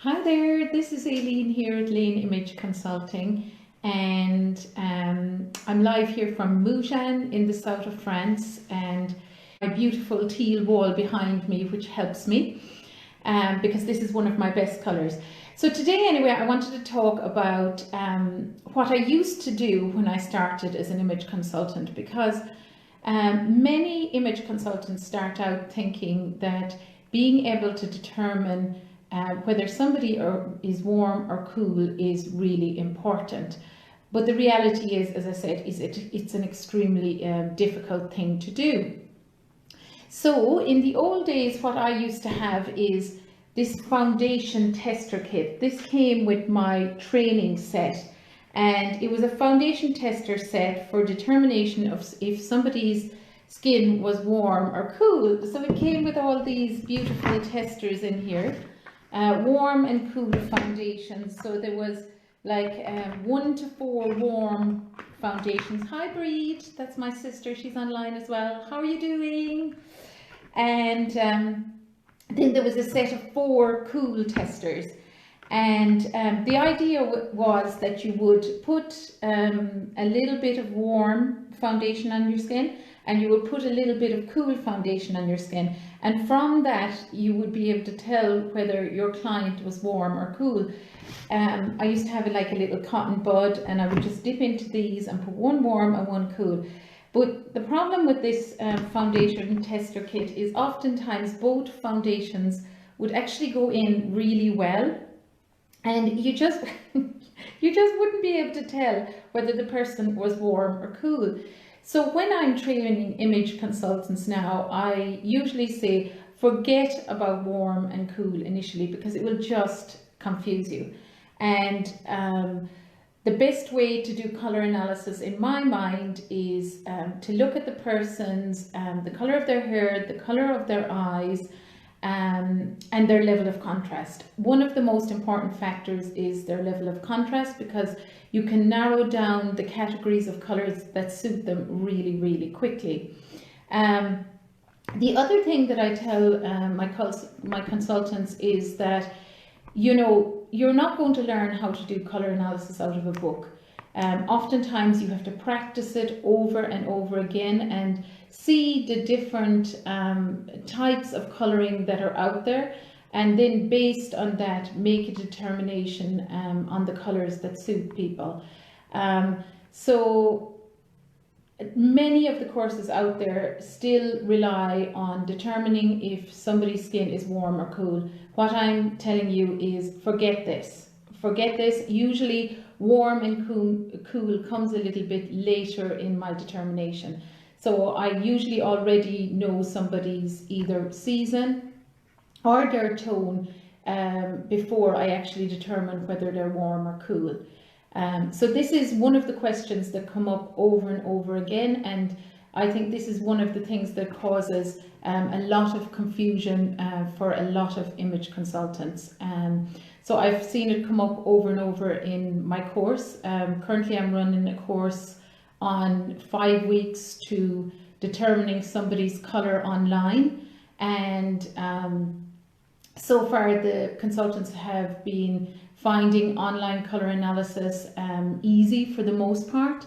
Hi there, this is Aileen here at Lane Image Consulting, and I'm live here from Mougins in the south of France, and my beautiful teal wall behind me, which helps me because this is one of my best colours. So today anyway, I wanted to talk about what I used to do when I started as an image consultant, because many image consultants start out thinking that being able to determine whether somebody is warm or cool is really important. But the reality is, as I said, it's an extremely difficult thing to do. So in the old days, what I used to have is this foundation tester kit. This came with my training set, and it was a foundation tester set for determination of if somebody's skin was warm or cool. So it came with all these beautiful testers in here. Warm and cool foundations. So there was like 1 to 4 warm foundations. Hi Breed, that's my sister, she's online as well. How are you doing? And then there was a set of 4 cool testers. And the idea was that you would put a little bit of warm foundation on your skin, and you would put a little bit of cool foundation on your skin, and from that you would be able to tell whether your client was warm or cool. I used to have like a little cotton bud, and I would just dip into these and put 1 warm and 1 cool. But the problem with this foundation tester kit is oftentimes both foundations would actually go in really well, and you just wouldn't be able to tell whether the person was warm or cool. So when I'm training image consultants now, I usually say forget about warm and cool initially, because it will just confuse you. And the best way to do colour analysis in my mind is to look at the person's, the colour of their hair, the colour of their eyes, and their level of contrast. One of the most important factors is their level of contrast, because you can narrow down the categories of colours that suit them really, really quickly. The other thing that I tell my consultants is that, you know, you're not going to learn how to do colour analysis out of a book. Oftentimes you have to practice it over and over again and see the different types of colouring that are out there, and then based on that make a determination on the colours that suit people. So many of the courses out there still rely on determining if somebody's skin is warm or cool. What I'm telling you is forget this. Forget this. Usually warm and cool comes a little bit later in my determination. So I usually already know somebody's either season or their tone before I actually determine whether they're warm or cool. So this is one of the questions that come up over and over again, and I think this is one of the things that causes a lot of confusion for a lot of image consultants. So I've seen it come up over and over in my course. Currently I'm running a course on 5 weeks to determining somebody's colour online, and so far the consultants have been finding online colour analysis easy for the most part.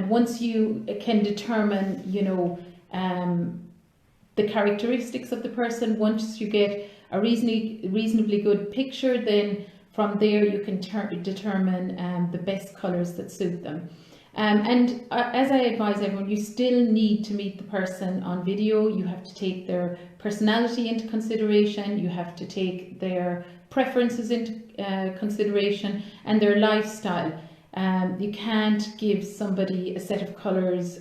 Once you can determine, you know, the characteristics of the person, once you get a reasonably good picture, then from there you can determine the best colours that suit them. And as I advise everyone, you still need to meet the person on video. You have to take their personality into consideration, you have to take their preferences into consideration, and their lifestyle. You can't give somebody a set of colours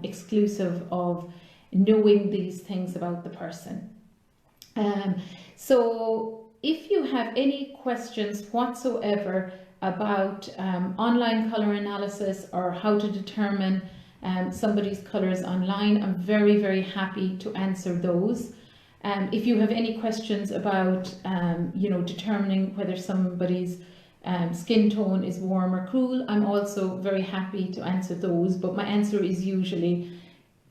exclusive of knowing these things about the person. So if you have any questions whatsoever about online colour analysis or how to determine somebody's colours online, I'm very, very happy to answer those. If you have any questions about you know, determining whether somebody's skin tone is warm or cool, I'm also very happy to answer those, but my answer is usually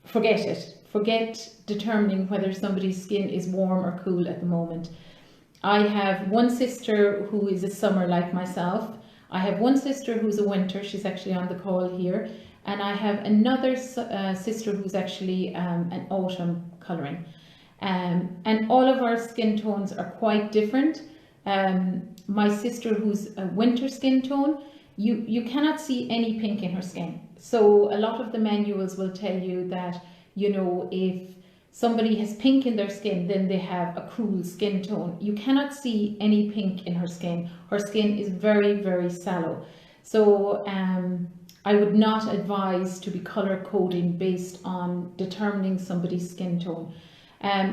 forget it. Forget determining whether somebody's skin is warm or cool at the moment. I have one sister who is a summer like myself. I have one sister who's a winter. She's actually on the call here. And I have another sister who's actually an autumn colouring. And all of our skin tones are quite different. My sister who's a winter skin tone, you cannot see any pink in her skin. So a lot of the manuals will tell you that, you know, if somebody has pink in their skin, then they have a cool skin tone. You cannot see any pink in her skin. Her skin is very, very sallow. So I would not advise to be colour coding based on determining somebody's skin tone.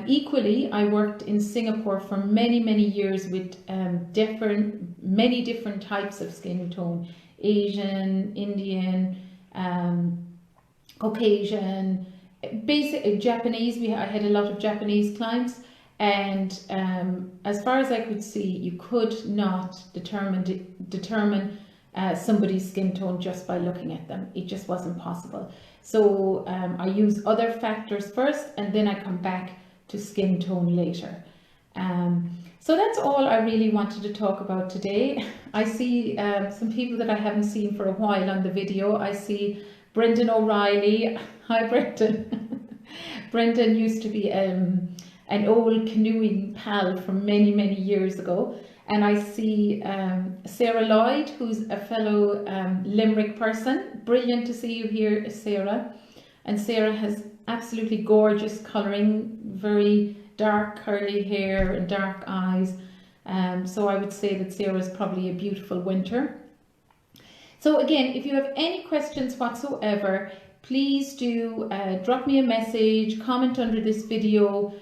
Equally, I worked in Singapore for many, many years with many different types of skin tone. Asian, Indian, Caucasian, basic Japanese. I had a lot of Japanese clients, and as far as I could see, you could not determine somebody's skin tone just by looking at them. It just wasn't possible. So I use other factors first, and then I come back to skin tone later. So that's all I really wanted to talk about today. I see some people that I haven't seen for a while on the video. I see Brendan O'Reilly. Hi, Brendan. Brendan used to be an old canoeing pal from many, many years ago. And I see Sarah Lloyd, who's a fellow Limerick person. Brilliant to see you here, Sarah. And Sarah has absolutely gorgeous colouring, very dark curly hair and dark eyes. So I would say that Sarah is probably a beautiful winter. So again, if you have any questions whatsoever, please do drop me a message, comment under this video,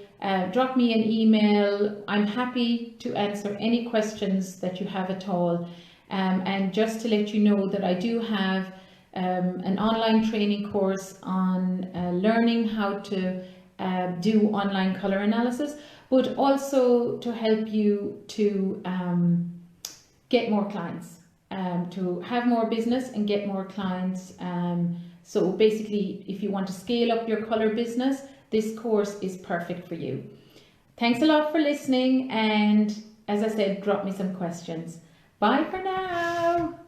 drop me an email. I'm happy to answer any questions that you have at all. And just to let you know that I do have an online training course on learning how to do online colour analysis, but also to help you to get more clients. To have more business and get more clients. So basically, if you want to scale up your colour business, this course is perfect for you. Thanks a lot for listening, and as I said, drop me some questions. Bye for now.